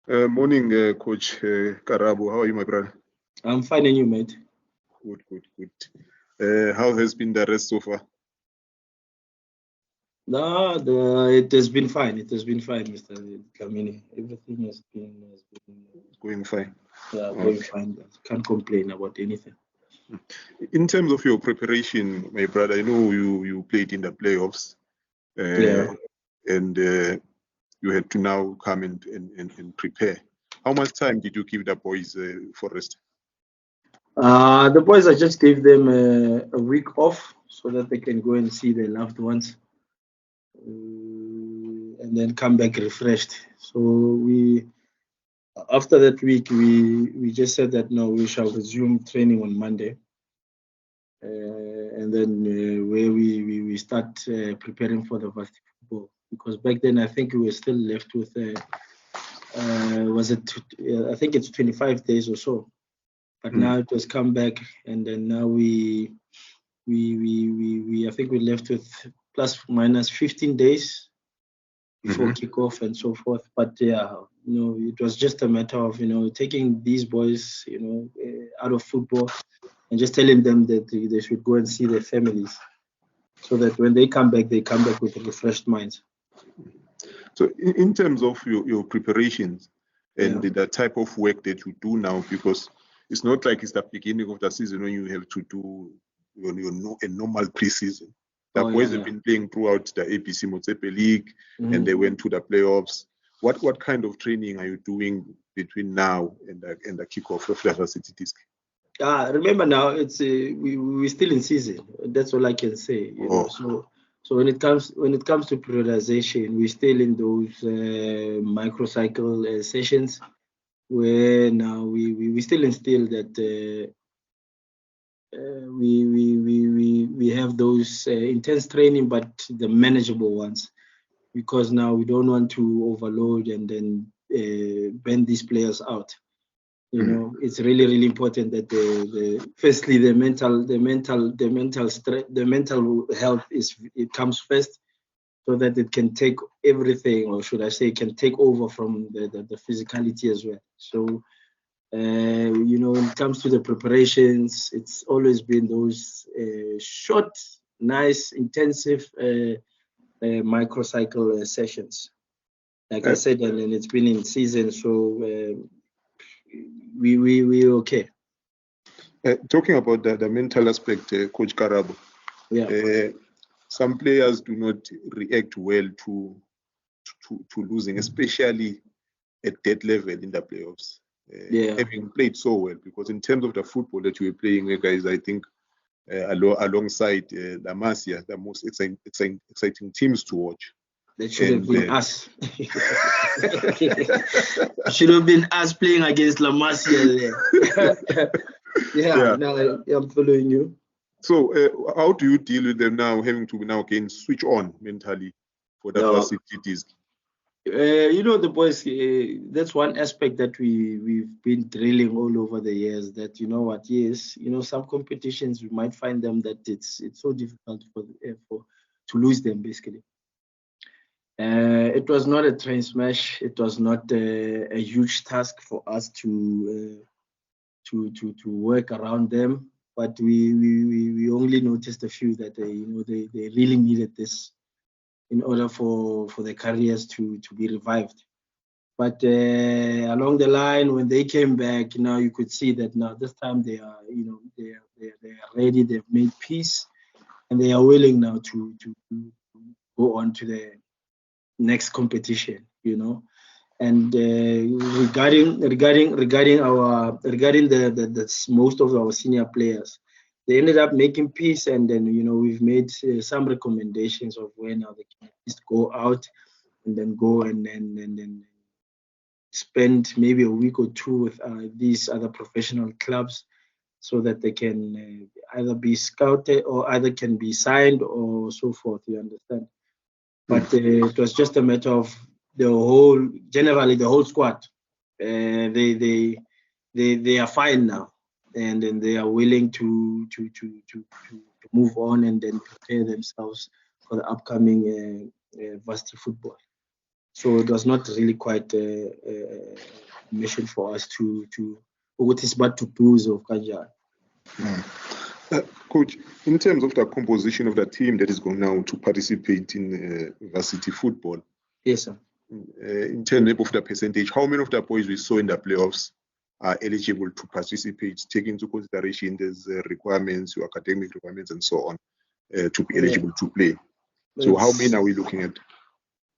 Morning, Coach Karabo. How are you, my brother? I'm fine, and you, mate? Good. How has been the rest so far? No, it has been fine. It has been fine, Mr. Kamini. Everything has been Going fine. going fine. Can't complain about anything. In terms of your preparation, my brother, I know you played in the playoffs, and you had to now come and prepare. How much time did you give the boys for rest? The boys, I just gave them a week off so that they can go and see their loved ones, and then come back refreshed. So after that week, we just said that no, we shall resume training on Monday. And then where we start preparing for the varsity football, because back then I think we were still left with I think it's 25 days or so, but now it has come back, and then now we I think we're left with plus minus 15 days before kickoff and so forth. But yeah, it was just a matter of taking these boys out of football and just telling them that they should go and see their families, so that when they come back with refreshed minds. So in terms of your preparations and the type of work that you do now, because it's not like it's the beginning of the season when you have to do a normal preseason. The boys have been playing throughout the ABC Motsepe League, and they went to the playoffs. What kind of training are you doing between now and the kickoff of the Varsity disc? Remember now, it's we're still in season. That's all I can say. So when it comes to periodization, we're still in those microcycle sessions, where now we still instill that we have those intense training, but the manageable ones, because now we don't want to overload and then burn these players out. It's really, really important that firstly the mental health comes first, so that it can take everything, or should I say, can take over from the physicality as well. So when it comes to the preparations, it's always been those short, nice, intensive microcycle sessions. Like I said, and it's been in season, so we're okay. Talking about the mental aspect, Coach Karabo. Some players do not react well to losing, especially at that level in the playoffs. Having played so well, because in terms of the football that you were playing, guys, I think alongside La Masia, the most exciting teams to watch. That should have been us. It should have been us playing against La Masia there. Now I'm following you. So how do you deal with them now, having to now again switch on mentally for the Varsity disc? The boys, that's one aspect that we've been drilling all over the years, that some competitions we might find them that it's so difficult to lose them, basically. It was not a train smash. It was not a huge task for us to work around them, but we only noticed a few that they really needed this in order for their careers to be revived. But along the line, when they came back, now you could see that now this time they are ready. They've made peace, and they are willing now to go on to the next competition. And regarding the most of our senior players, they ended up making peace, and then we've made some recommendations of where now they can just go out and then go and then spend maybe a week or two with these other professional clubs, so that they can either be scouted or either can be signed or so forth. You understand? But it was just a matter of the whole squad. They are fine now, and then they are willing to move on and then prepare themselves for the upcoming varsity football. So it was not really quite a mission for us to what is but to booze of Kaja. Coach, in terms of the composition of the team that is going now to participate in varsity football, yes, sir. In terms of the percentage, how many of the boys we saw in the playoffs are eligible to participate, taking into consideration there's requirements, your academic requirements, and so on, to be eligible to play? So how many are we looking at?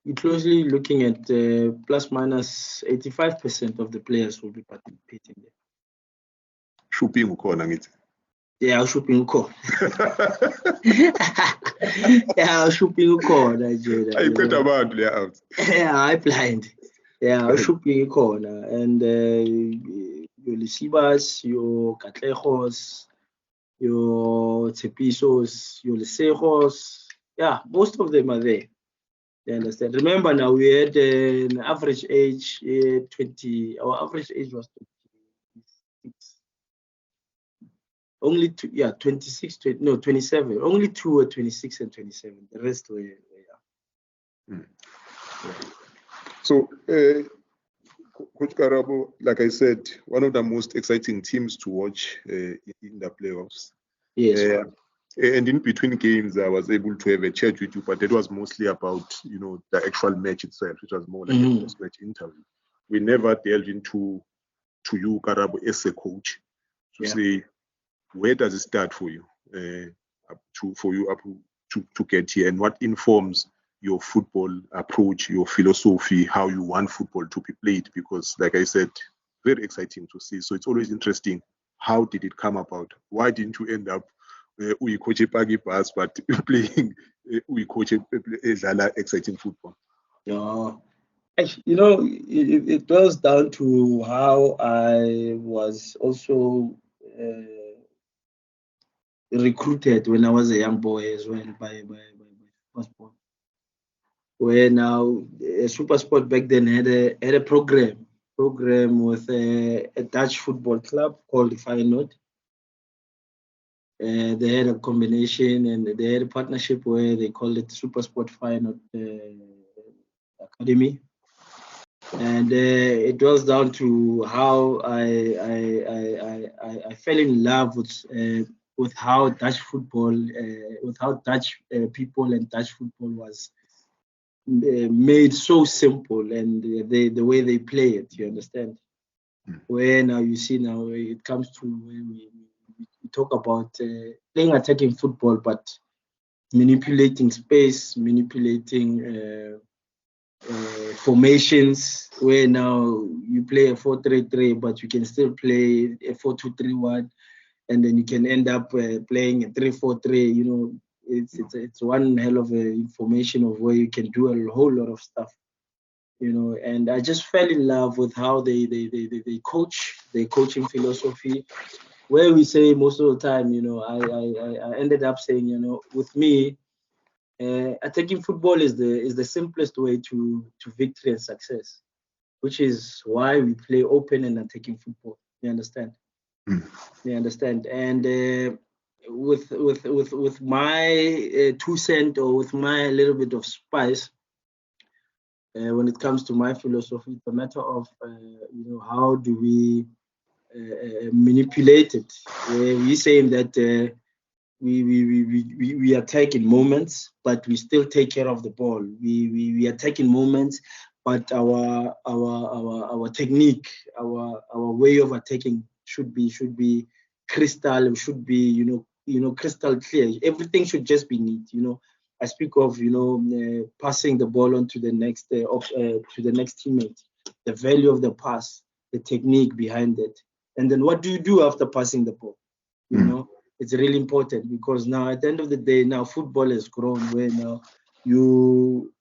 We're closely looking at plus minus 85% of the players will be participating there. Shopping ukhona ngithi. Yeah, shopping ukhona. Yeah, shopping ukhona nje. Ayiqeda abantu le out. Yeah, I blind. Yeah, shopping ukhona, and your Lisibas, your Katlejos, your Tepisos, your Lesejos. Yeah, most of them are there. You understand? Remember now, we had an average age 20. Our average age was 26. Only two, 26, 27. Only two were 26 and 27. The rest were yeah. So, Coach Karabo, like I said, one of the most exciting teams to watch in the playoffs. Yes. And in between games, I was able to have a chat with you, but it was mostly about, the actual match itself, which was more like a post-match interview. We never delved into you, Karabo, as a coach, to say, where does it start for you, to get here, and what informs your football approach, your philosophy, how you want football to be played? Because, like I said, very exciting to see. So it's always interesting. How did it come about? Why didn't you end up we coach a Pagi Pass, but playing we coach a exciting football? Yeah, it goes down to how I was also recruited when I was a young boy as well by Supersport. Where now Supersport back then had a program with a Dutch football club called Feyenoord. They had a combination, and they had a partnership where they called it Supersport Feyenoord Academy. And it goes down to how I fell in love with how Dutch football, with how Dutch people and Dutch football was made so simple, and the way they play it, you understand? Where now you see now it comes to when we talk about playing attacking football, but manipulating space, manipulating formations, where now you play a 4-3-3, but you can still play a 4-2-3-1, and then you can end up playing a 3-4-3. It's one hell of a information of where you can do a whole lot of stuff. And I just fell in love with how they coach, their coaching philosophy, where we say most of the time, I ended up saying, with me, attacking football is the simplest way to victory and success, which is why we play open and attacking football. You understand? You understand? And with my 2 cents, or with my little bit of spice, when it comes to my philosophy, it's a matter of how do we manipulate it. We're saying that we attack in moments, but we still take care of the ball. We attack in moments, but our technique, our way of attacking should be crystal. Should be crystal clear. Everything should just be neat. I speak of passing the ball on to the next teammate. The value of the pass, the technique behind it, and then what do you do after passing the ball? It's really important, because now at the end of the day, now football has grown where now you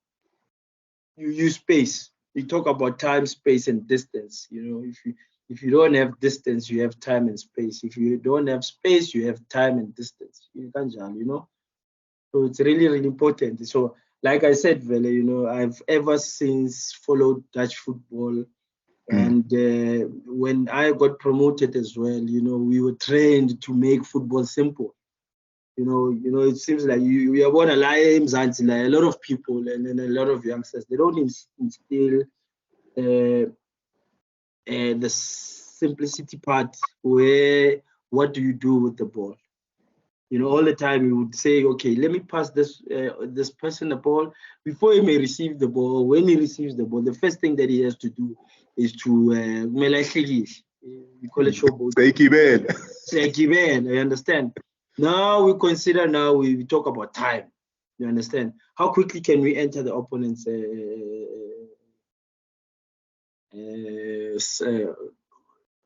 use space. You talk about time, space, and distance. If you don't have distance, you have time and space. If you don't have space, you have time and distance. So it's really, really important. So, like I said, Vele, I've ever since followed Dutch football. And when I got promoted as well, we were trained to make football simple. It seems like you are born alive, like a lot of people and then a lot of youngsters, they don't instill the simplicity part where what do you do with the ball? All the time you would say, okay, let me pass this person the ball before he may receive the ball. When he receives the ball, the first thing that he has to do is to we call it showboat. You understand? Now we consider, we talk about time. You understand? How quickly can we enter the opponent's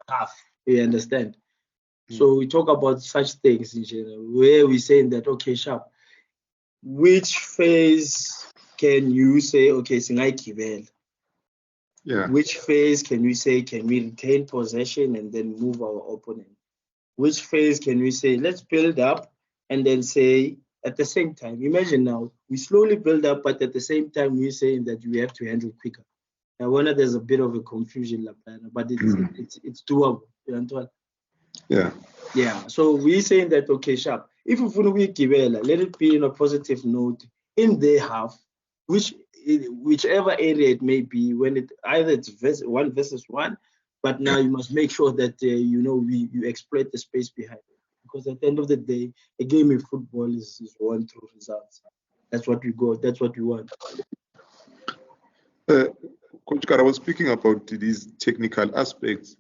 half? You understand? So we talk about such things in general, where we're saying that, okay, sharp, which phase can you say, okay, yeah. Which phase can we say, can we retain possession and then move our opponent? Which phase can we say, let's build up and then say, at the same time, imagine now, we slowly build up, but at the same time, we're saying that we have to handle quicker. I wonder there's a bit of a confusion, but it's doable. Yeah. Yeah. So we're saying that, okay, sharp, if we let it be in a positive note in their half, whichever area it may be, when it's one versus one, but now you must make sure that you exploit the space behind, because at the end of the day, a game in football is won through results. That's what we got. That's what we want. Coach Kara was speaking about these technical aspects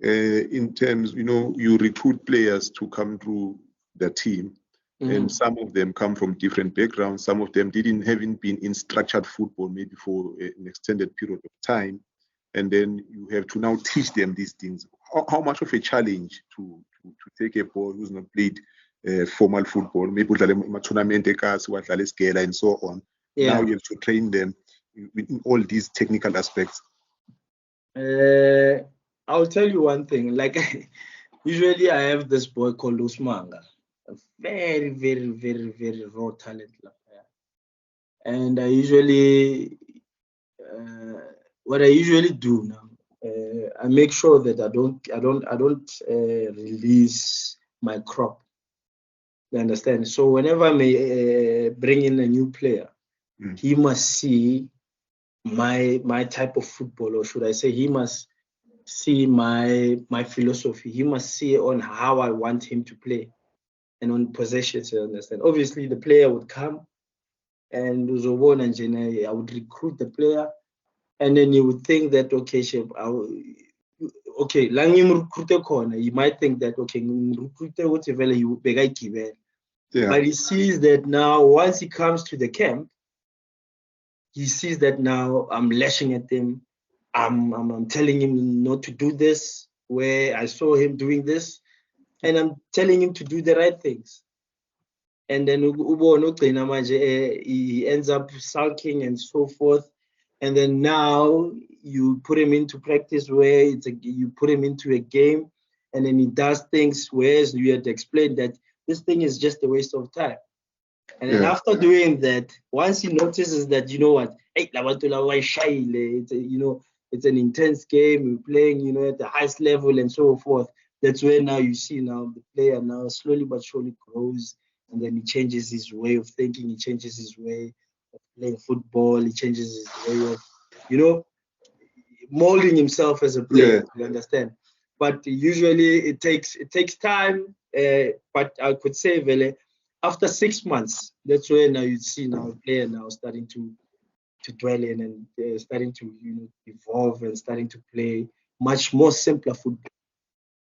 in terms, you recruit players to come through the team, and some of them come from different backgrounds. Some of them haven't been in structured football maybe for an extended period of time, and then you have to now teach them these things. How much of a challenge to take a boy who's not played formal football, maybe tournament and so on. Yeah. Now you have to train them in all these technical aspects. I'll tell you one thing. Usually I have this boy called Usmanga, a very, very, very, very raw talent. And I usually, what I usually do now, I make sure that I don't release my crop. You understand? So whenever I may bring in a new player, he must see my type of football, or should I say, he must see my philosophy. He must see on how I want him to play and on possessions. You understand? Obviously, the player would come and I would recruit the player, and then you would think that, okay, Chef, you might think that, okay, Yeah. But he sees that now, once he comes to the camp, he sees that now I'm lashing at him. I'm telling him not to do this, where I saw him doing this, and I'm telling him to do the right things. And then he ends up sulking and so forth. And then now you put him into practice where you put him into a game, and then he does things whereas you had explained that this thing is just a waste of time. And then after doing that, once he notices that, you know what, hey, it's an intense game, we're playing, at the highest level and so forth. That's where now you see now the player now slowly but surely grows, and then he changes his way of thinking, he changes his way of playing football, he changes his way of, molding himself as a player. You understand? But usually it takes time. But I could say, Vele, after 6 months, that's where now you see now a player now starting to dwell in and starting to evolve and starting to play much more simpler football.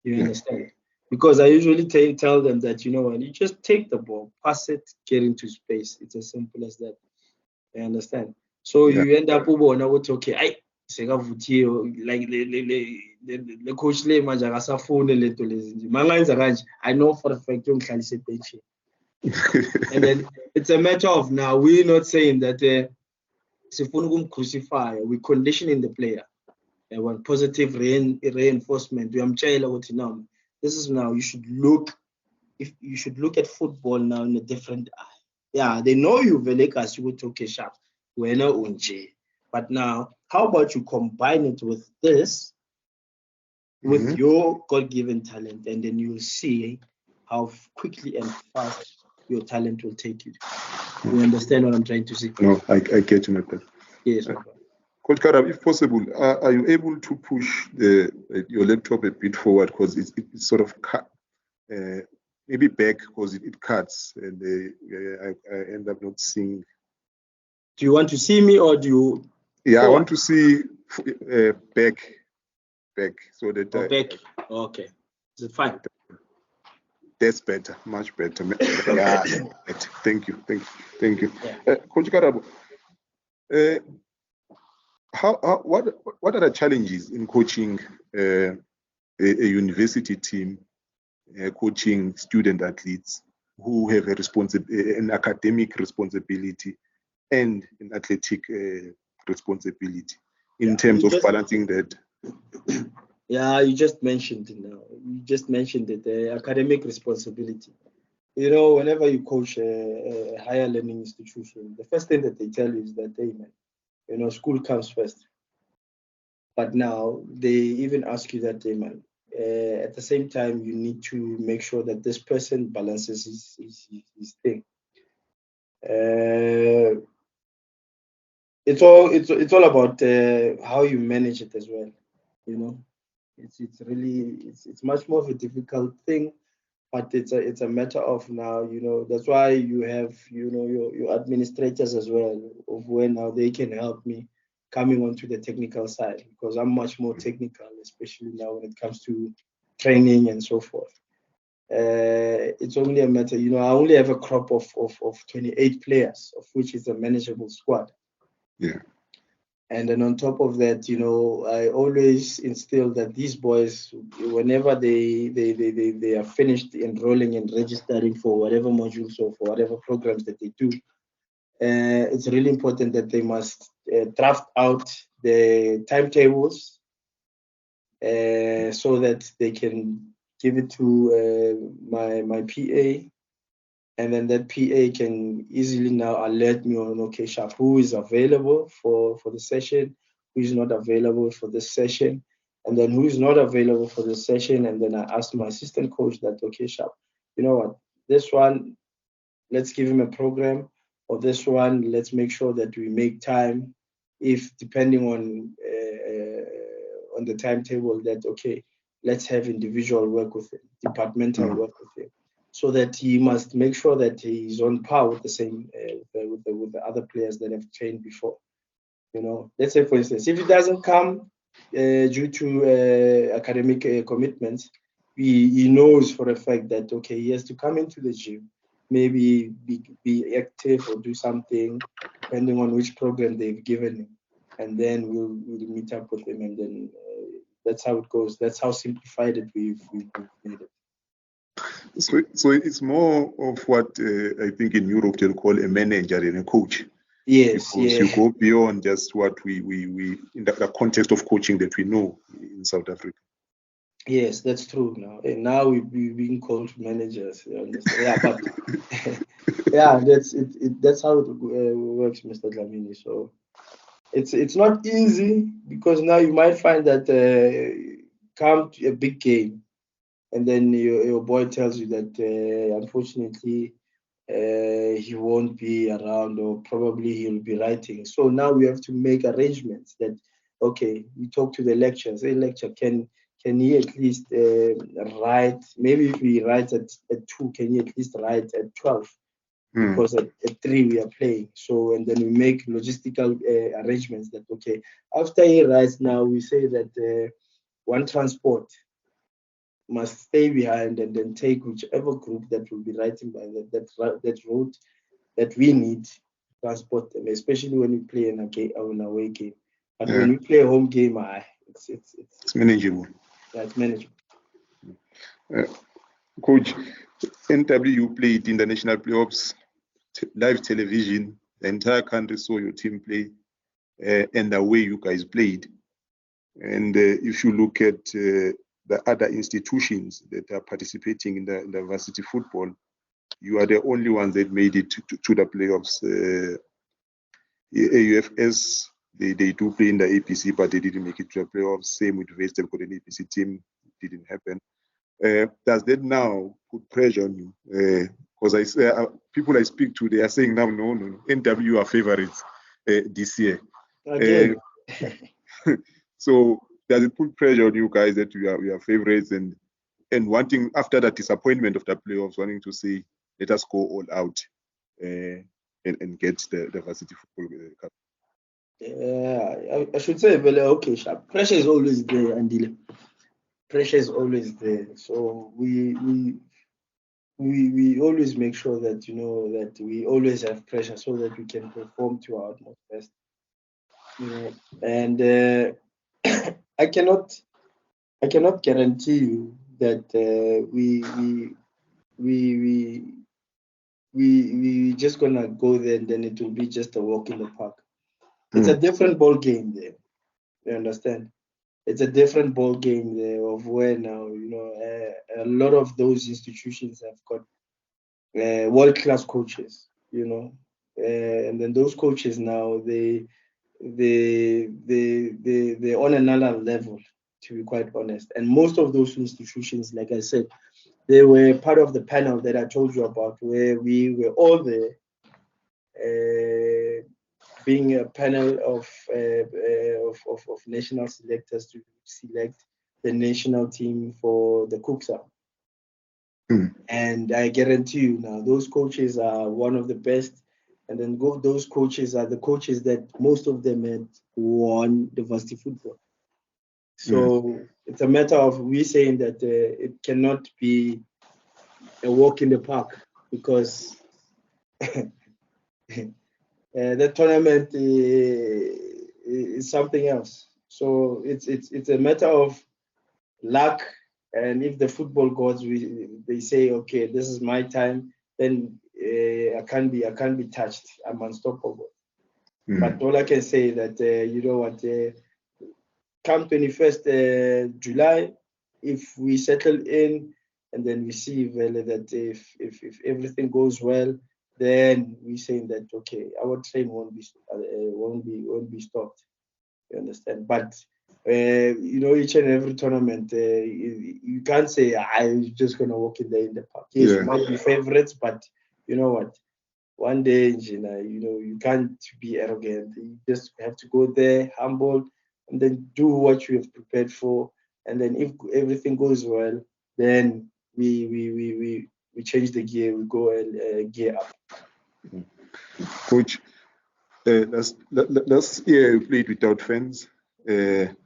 You understand? Because I usually tell them that, when you just take the ball, pass it, get into space. It's as simple as that. You understand? So you end up okay, like the coach I know for a fact and then it's a matter of now we're not saying that we're conditioning the player. One positive reinforcement. This is now you should look at football now in a different eye. Yeah, they know you Velekas, you would okay sharp. We're not unje. But now, how about you combine it with this, with your God-given talent, and then you'll see how quickly and fast your talent will take you. You understand what I'm trying to say? No, I get you, my friend. Yes. Coach Karabo, if possible, are you able to push your laptop a bit forward, because it's sort of maybe back, because it cuts, and I end up not seeing. Do you want to see me, or do you? Yeah, forward? I want to see back, so that. Back. Okay. Is it fine? That's better, much better. Yeah, thank you. Yeah. Coach Karabo, what are the challenges in coaching a university team, coaching student athletes who have an academic responsibility and an athletic responsibility in terms of balancing that? Yeah, you just mentioned it now. You just mentioned it, the academic responsibility. You know, whenever you coach a higher learning institution, the first thing that they tell you is that, hey, man, you know, school comes first. But now they even ask you that, hey, man, at the same time, you need to make sure that this person balances his thing. It's all about how you manage it as well. You know, it's much more of a difficult thing, but it's a matter of now, you know, that's why you have, you know, your administrators as well, of where now they can help me coming onto the technical side, because I'm much more technical, especially now when it comes to training and so forth. It's only a matter, you know, I only have a crop of 28 players, of which is a manageable squad. Yeah. And then on top of that, you know, I always instill that these boys, whenever they are finished enrolling and registering for whatever modules or for whatever programs that they do, it's really important that they must draft out the timetables so that they can give it to my PA. And then that PA can easily now alert me on, okay, Sharp, who is available for the session, who is not available for this session, and then who is not available for the session. And then I asked my assistant coach that, okay, Sharp, you know what, this one, let's give him a program, or this one, let's make sure that we make time, if depending on the timetable, that, okay, let's have individual work with him, departmental work with him, so that he must make sure that he's on par with the same with the other players that have trained before. You know, let's say, for instance, if it doesn't come due to academic commitments, he knows for a fact that, okay, he has to come into the gym, maybe be active or do something depending on which program they've given him, and then we'll meet up with him, and then that's how it goes. That's how simplified it we've made it. So it's more of what I think in Europe they'll call a manager and a coach. Yes, because you go beyond just what we in the context of coaching that we know in South Africa. Yes, that's true. Now we're being called managers. You understand? Yeah, but yeah, that's it. That's how it works, Mr. Dlamini. So it's not easy, because now you might find that come to a big game, and then your boy tells you that unfortunately he won't be around, or probably he'll be writing. So now we have to make arrangements that, okay, we talk to the lecturer. Say, lecturer, can he at least write? Maybe if he writes at 2, can he at least write at 12? Because at 3 we are playing. So, and then we make logistical arrangements that, okay, after he writes, now we say that one transport must stay behind and then take whichever group that will be writing by that route that we need to transport them, especially when we play an away game. But when we play a home game, it's manageable. Yeah, it's manageable. Coach, NW played in the national playoffs, live television, the entire country saw your team play, and the way you guys played. And if you look at the other institutions that are participating in the varsity football, you are the only ones that made it to the playoffs. AUFS, they do play in the APC, but they didn't make it to the playoffs. Same with West, they've got an APC team, didn't happen. Does that now put pressure on you Because I say people I speak to, they are saying now, no, NW are favorites this year. Again. So does it put pressure on you guys that we are favorites and wanting, after that disappointment of the playoffs, wanting to say, let us go all out and get the Varsity Football Cup? Yeah, I should say, well, okay, pressure is always there, Andile. Pressure is always there. So we always make sure that, you know, that we always have pressure so that we can perform to our utmost best. You know, and I cannot guarantee you that we just gonna go there and then it will be just a walk in the park. It's a different ball game there. You understand? It's a different ball game there of where now, you know, a lot of those institutions have got world-class coaches, you know, and then those coaches now they're on another level, to be quite honest. And most of those institutions, like I said, they were part of the panel that I told you about, where we were all there, being a panel of national selectors to select the national team for the Kuksa. And I guarantee you now, those coaches are one of the best. And then those coaches are the coaches that most of them had won the varsity football. So it's a matter of we saying that it cannot be a walk in the park, because the tournament is something else. So it's a matter of luck, and if the football gods they say, okay, this is my time, then I can't be touched. I'm unstoppable. But all I can say is that you know what, come 21st July, if we settle in and then we see that if everything goes well, then we saying that okay, our train won't be stopped. You understand? But you know, each and every tournament, you can't say I'm just gonna walk in there in the park. Yes, you might be favorites, but you know what? One day, you know, you can't be arrogant. You just have to go there, humble, and then do what you have prepared for. And then if everything goes well, then we change the gear. We go and gear up. Coach, last year you played without fans. The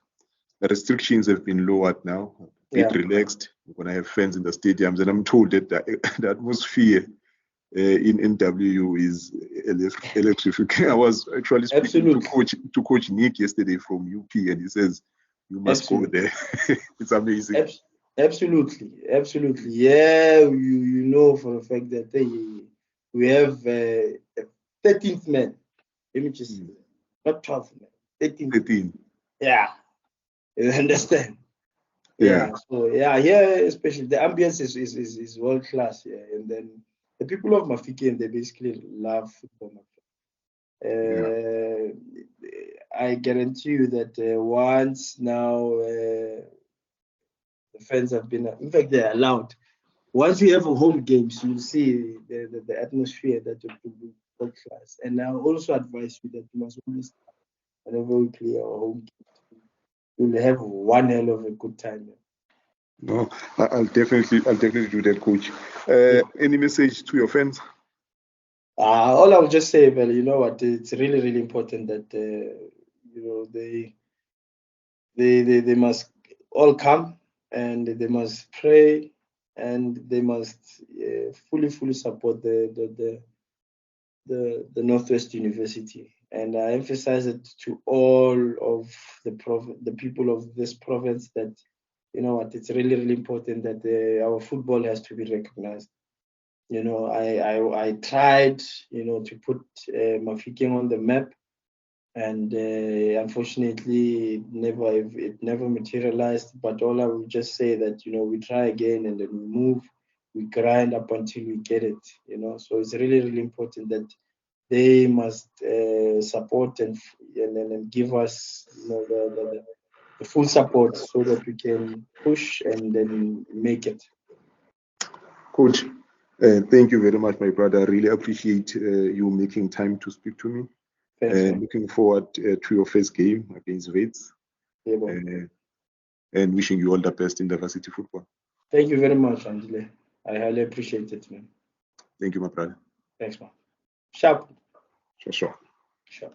restrictions have been lowered now, a bit relaxed. We're going to have fans in the stadiums, and I'm told that the atmosphere in NWU is electrifying. I was actually speaking to Coach Nick yesterday from UP, and he says you must go there. It's amazing. Absolutely. Yeah, you know for a fact that we have 13th man. Let me just not 12th man, 13. Yeah, you understand? Yeah. So here especially the ambience is world class. Yeah, and then the people of Mafeking, they basically love football. I guarantee you that once now the fans have been, in fact, they're allowed. Once we have a home games, you'll see the atmosphere that will be world class. And I also advise you that you must always, whenever we play our home games, we'll have one hell of a good time. No, I'll definitely do that, Coach. Any message to your fans? All I'll just say, well, you know what, it's really, really important that you know they must all come and they must pray and they must fully support the Northwest University. And I emphasize it to all of the people of this province that, you know what, it's really, really important that our football has to be recognized. You know, I tried, you know, to put Mafeking on the map, and unfortunately it never materialized. But all I will just say that, you know, we try again and then we move, we grind up until we get it, you know. So it's really, really important that they must support and give us, you know, the full support so that we can push and then make it. Coach, Thank you very much, my brother. I really appreciate you making time to speak to me. Thanks, Looking forward to your first game against Wits. And wishing you all the best in the varsity football. Thank you very much, Angela. I highly appreciate it, man. Thank you, my brother. Thanks, man. Sharp. Sure. Sure.